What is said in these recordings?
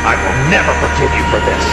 I will never forgive you for this.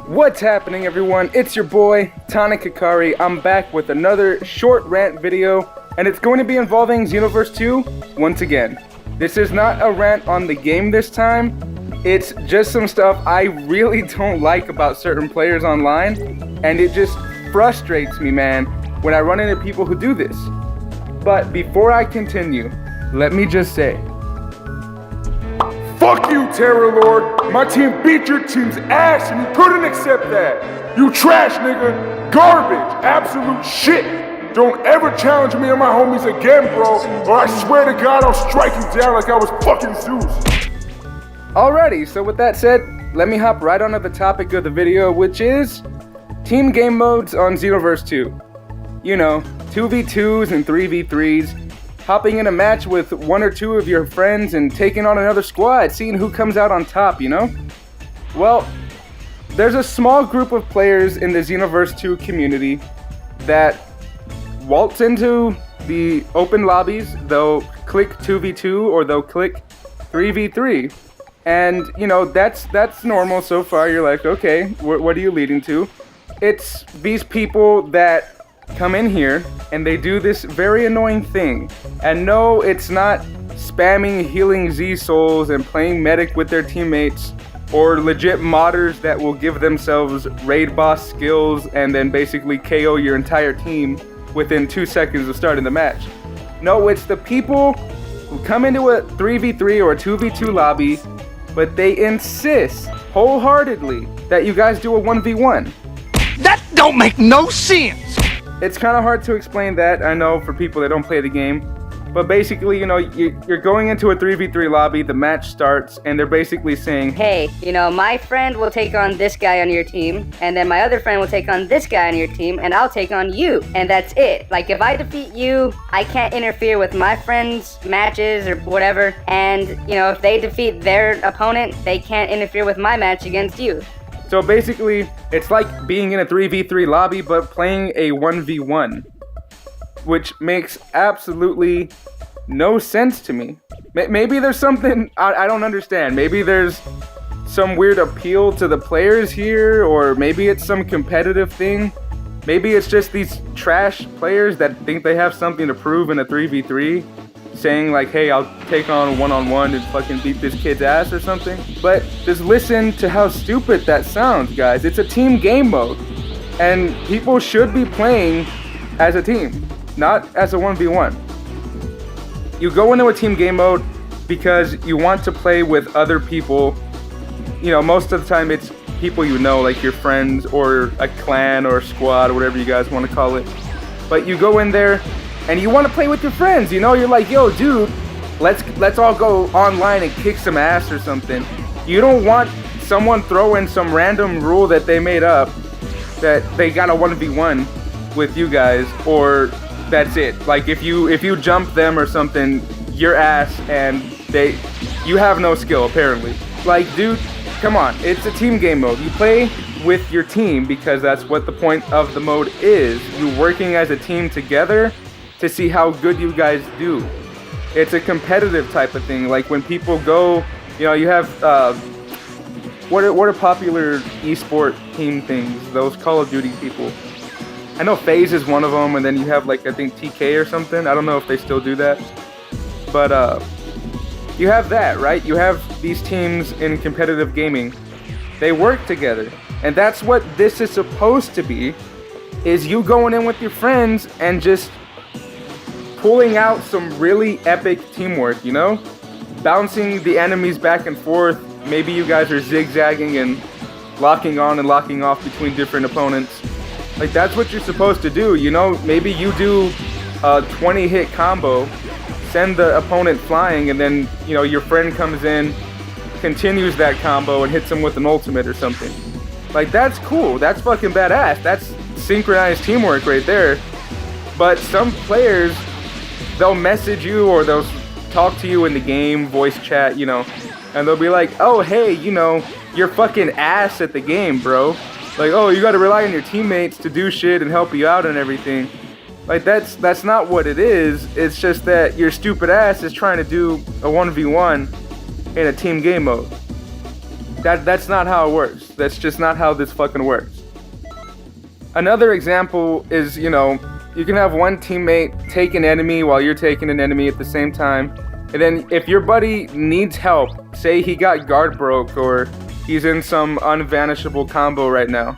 What's happening, everyone? It's your boy, Tonic Hikari. I'm back with another short rant video, and it's going to be involving Xenoverse 2 once again. This is not a rant on the game this time. It's just some stuff I really don't like about certain players online, and it just frustrates me, man, when I run into people who do this. But before I continue, let me just say, fuck you, Terror Lord! My team beat your team's ass and you couldn't accept that! You trash, nigga! Garbage! Absolute shit! Don't ever challenge me and my homies again, bro, or I swear to God I'll strike you down like I was fucking Zeus! Alrighty, so with that said, let me hop right onto the topic of the video, which is team game modes on Xenoverse 2. You know, 2v2s and 3v3s. Hopping in a match with one or two of your friends and taking on another squad, seeing who comes out on top, you know? Well, there's a small group of players in the Xenoverse 2 community that waltz into the open lobbies, they'll click 2v2 or they'll click 3v3. And, you know, that's normal so far. You're like, okay, what are you leading to? It's these people that come in here and they do this very annoying thing. And no, it's not spamming healing Z souls and playing medic with their teammates or legit modders that will give themselves raid boss skills and then basically KO your entire team within 2 seconds of starting the match. No, it's the people who come into a 3v3 or a 2v2 lobby, but they insist wholeheartedly that you guys do a 1v1. That don't make no sense! It's kind of hard to explain that, I know, for people that don't play the game. But basically, you know, you're going into a 3v3 lobby, the match starts, and they're basically saying, hey, you know, my friend will take on this guy on your team, and then my other friend will take on this guy on your team, and I'll take on you. And that's it. Like, if I defeat you, I can't interfere with my friends' matches or whatever. And, you know, if they defeat their opponent, they can't interfere with my match against you. So basically, it's like being in a 3v3 lobby, but playing a 1v1, which makes absolutely no sense to me. Maybe there's something I don't understand. Maybe there's some weird appeal to the players here, or maybe it's some competitive thing. Maybe it's just these trash players that think they have something to prove in a 3v3. Saying like, hey, I'll take on one-on-one and fucking beat this kid's ass or something. But just listen to how stupid that sounds, guys. It's a team game mode. And people should be playing as a team, not as a 1v1. You go into a team game mode because you want to play with other people. You know, most of the time it's people you know, like your friends or a clan or a squad or whatever you guys want to call it. But you go in there and you want to play with your friends, you know? You're like, yo, dude, let's all go online and kick some ass or something. You don't want someone throwing some random rule that they made up that they got a 1v1 with you guys, or that's it. Like, if you jump them or something, your ass, and you have no skill, apparently. Like, dude, come on. It's a team game mode. You play with your team because that's what the point of the mode is. You working as a team together to see how good you guys do. It's a competitive type of thing. Like when people go, you know, you have what are popular esport team things? Those Call of Duty people. I know FaZe is one of them, and then you have like I think TK or something. I don't know if they still do that, but you have that, right? You have these teams in competitive gaming. They work together, and that's what this is supposed to be. Is you going in with your friends and just pulling out some really epic teamwork, you know? Bouncing the enemies back and forth. Maybe you guys are zigzagging and locking on and locking off between different opponents. Like, that's what you're supposed to do, you know? Maybe you do a 20-hit combo, send the opponent flying, and then, you know, your friend comes in, continues that combo, and hits him with an ultimate or something. Like, that's cool. That's fucking badass. That's synchronized teamwork right there. But some players they'll message you or they'll talk to you in the game, voice chat, you know, and they'll be like, oh, hey, you know, you're fucking ass at the game, bro. Like, oh, you gotta rely on your teammates to do shit and help you out and everything. Like, that's not what it is. It's just that your stupid ass is trying to do a 1v1 in a team game mode. That's not how it works. That's just not how this fucking works. Another example is, you know, you can have one teammate take an enemy while you're taking an enemy at the same time. And then if your buddy needs help, say he got guard broke or he's in some unvanishable combo right now,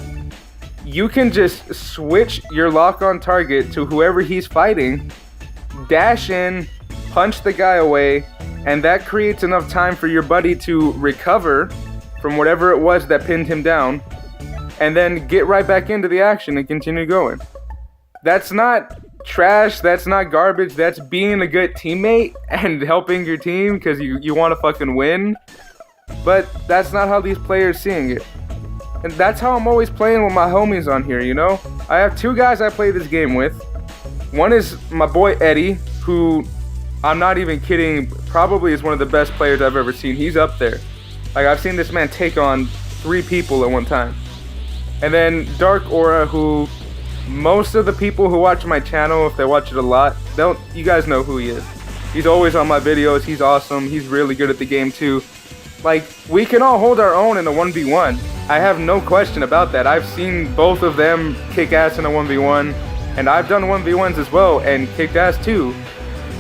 you can just switch your lock-on target to whoever he's fighting, dash in, punch the guy away, and that creates enough time for your buddy to recover from whatever it was that pinned him down, and then get right back into the action and continue going. That's not trash, that's not garbage, that's being a good teammate and helping your team because you want to fucking win. But that's not how these players seeing it. And that's how I'm always playing with my homies on here, you know? I have two guys I play this game with. One is my boy Eddie, who, I'm not even kidding, probably is one of the best players I've ever seen. He's up there. Like, I've seen this man take on 3 people at one time. And then Dark Aura, who most of the people who watch my channel, if they watch it a lot, you guys know who he is. He's always on my videos. He's awesome. He's really good at the game too. Like, we can all hold our own in a 1v1. I have no question about that. I've seen both of them kick ass in a 1v1, and I've done 1v1s as well and kicked ass too.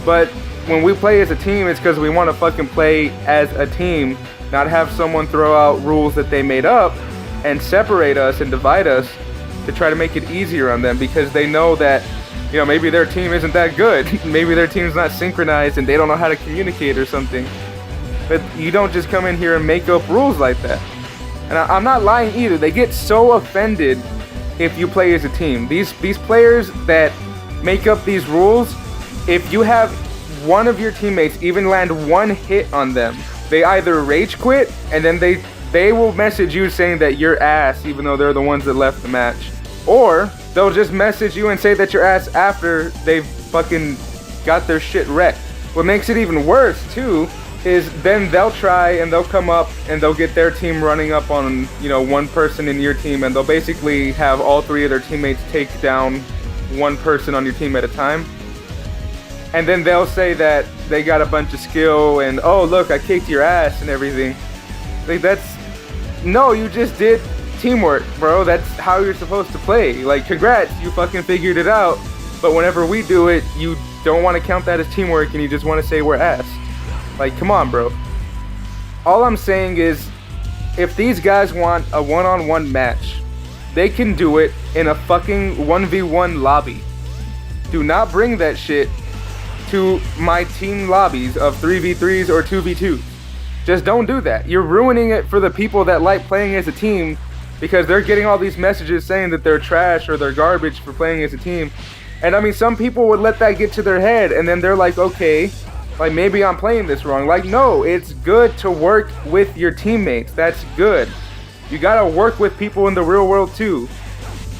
But when we play as a team, it's because we want to fucking play as a team, not have someone throw out rules that they made up and separate us and divide us to try to make it easier on them, because they know that, you know, maybe their team isn't that good. Maybe their team's not synchronized and they don't know how to communicate or something. But you don't just come in here and make up rules like that. And I'm not lying either. They get so offended if you play as a team. These players that make up these rules, if you have one of your teammates even land one hit on them, they either rage quit and then they will message you saying that you're ass even though they're the ones that left the match. Or they'll just message you and say that you're ass after they've fucking got their shit wrecked. What makes it even worse too is then they'll try and they'll come up and they'll get their team running up on, you know, one person in your team, and they'll basically have all 3 of their teammates take down one person on your team at a time. And then they'll say that they got a bunch of skill and, oh look, I kicked your ass and everything. Like, no, you just did teamwork, bro. That's how you're supposed to play. Like, congrats, you fucking figured it out. But whenever we do it, you don't want to count that as teamwork and you just want to say we're ass. Like, come on, bro. All I'm saying is, if these guys want a one-on-one match, they can do it in a fucking 1v1 lobby. Do not bring that shit to my team lobbies of 3v3s or 2v2s. Just don't do that. You're ruining it for the people that like playing as a team, because they're getting all these messages saying that they're trash or they're garbage for playing as a team. And I mean, some people would let that get to their head and then they're like, okay, like, maybe I'm playing this wrong. Like, no, it's good to work with your teammates. That's good. You gotta work with people in the real world too.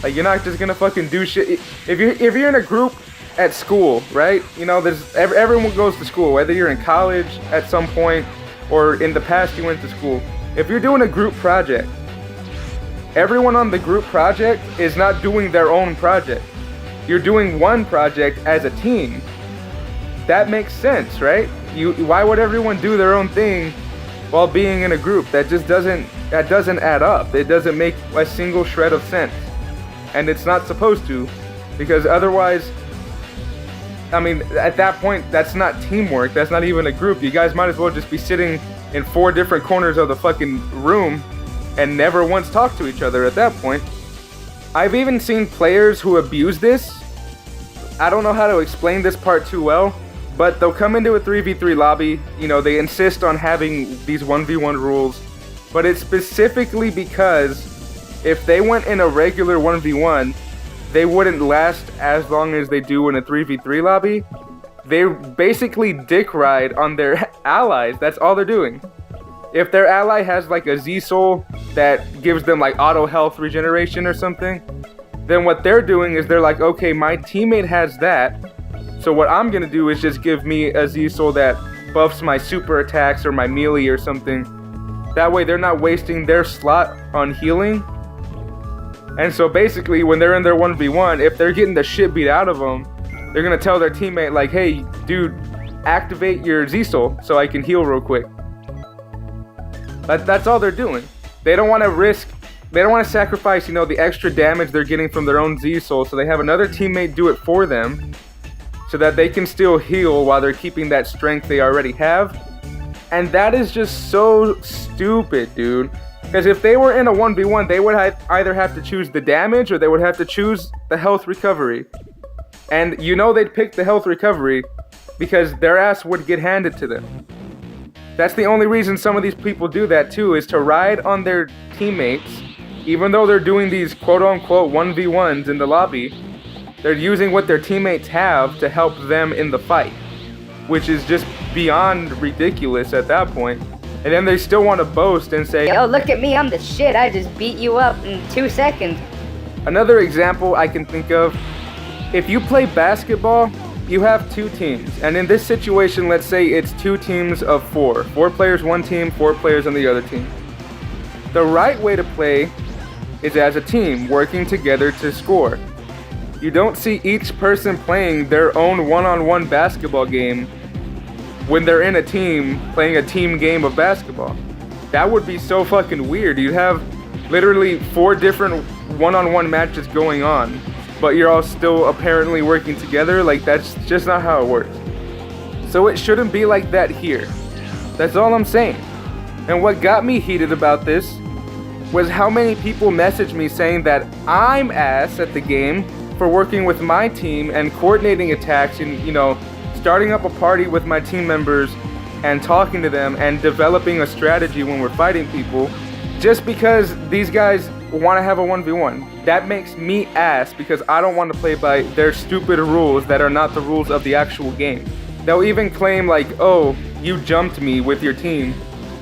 Like, you're not just gonna fucking do shit. If you're in a group at school, right? You know, everyone goes to school, whether you're in college at some point or in the past you went to school. If you're doing a group project, everyone on the group project is not doing their own project. You're doing one project as a team. That makes sense, right? Why would everyone do their own thing while being in a group? That doesn't add up. It doesn't make a single shred of sense. And it's not supposed to, because otherwise, I mean, at that point, that's not teamwork. That's not even a group. You guys might as well just be sitting in 4 different corners of the fucking room and never once talk to each other at that point. I've even seen players who abuse this. I don't know how to explain this part too well, but they'll come into a 3v3 lobby, you know, they insist on having these 1v1 rules, but it's specifically because if they went in a regular 1v1, they wouldn't last as long as they do in a 3v3 lobby. They basically dick ride on their allies. That's all they're doing. If their ally has like a Z-Soul that gives them like auto health regeneration or something, then what they're doing is they're like, okay, my teammate has that, So what I'm gonna do is just give me a Z-Soul that buffs my super attacks or my melee or something. That way they're not wasting their slot on healing. And so basically when they're in their 1v1, if they're getting the shit beat out of them, they're gonna tell their teammate like, hey dude, activate your Z-Soul so I can heal real quick. That's all they're doing. They don't want to sacrifice, you know, the extra damage they're getting from their own Z-Soul, so they have another teammate do it for them so that they can still heal while they're keeping that strength they already have. And that is just so stupid, dude. Because if they were in a 1v1, they would either have to choose the damage or they would have to choose the health recovery. And you know they'd pick the health recovery because their ass would get handed to them. That's the only reason some of these people do that too, is to ride on their teammates. Even though they're doing these quote-unquote 1v1s in the lobby, they're using what their teammates have to help them in the fight, which is just beyond ridiculous at that point. And then they still want to boast and say, yo, look at me, I'm the shit, I just beat you up in 2 seconds. Another example I can think of, if you play basketball, you have 2 teams. And in this situation, let's say it's 2 teams of 4. 4 players one team, 4 players on the other team. The right way to play is as a team, working together to score. You don't see each person playing their own one-on-one basketball game when they're in a team, playing a team game of basketball. That would be so fucking weird. You'd have literally 4 different one-on-one matches going on, but you're all still apparently working together. Like, that's just not how it works. So it shouldn't be like that here. That's all I'm saying. And what got me heated about this was how many people messaged me saying that I'm ass at the game for working with my team and coordinating attacks and, you know, starting up a party with my team members and talking to them and developing a strategy when we're fighting people, just because these guys want to have a 1v1. That makes me ass because I don't want to play by their stupid rules that are not the rules of the actual game. They'll even claim like, oh, you jumped me with your team.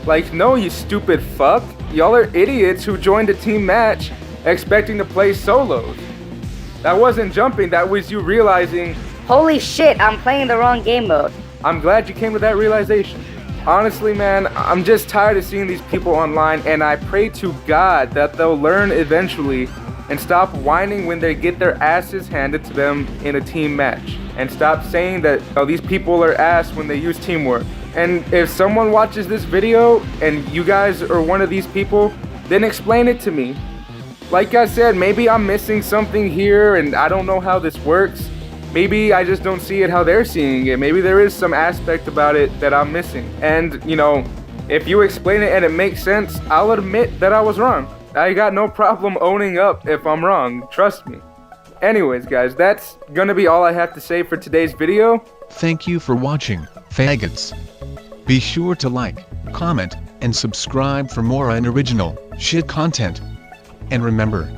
Like, no, you stupid fuck. Y'all are idiots who joined a team match expecting to play solos. That wasn't jumping, that was you realizing, holy shit, I'm playing the wrong game mode. I'm glad you came to that realization. Honestly, man, I'm just tired of seeing these people online, and I pray to God that they'll learn eventually and stop whining when they get their asses handed to them in a team match. And stop saying that, oh, these people are ass when they use teamwork. And if someone watches this video and you guys are one of these people, then explain it to me. Like I said, maybe I'm missing something here and I don't know how this works. Maybe I just don't see it how they're seeing it. Maybe there is some aspect about it that I'm missing. And, you know, if you explain it and it makes sense, I'll admit that I was wrong. I got no problem owning up if I'm wrong, trust me. Anyways, guys, that's gonna be all I have to say for today's video. Thank you for watching, faggots. Be sure to like, comment, and subscribe for more unoriginal shit content. And remember,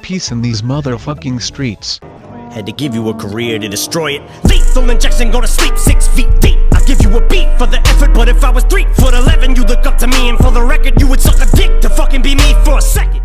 peace in these motherfucking streets. Had to give you a career to destroy it. Lethal injection, go to sleep 6 feet deep. I give you a beat for the effort, but if I was 3'11", you look up to me, and for the record, you would suck a dick to fucking be me for a second.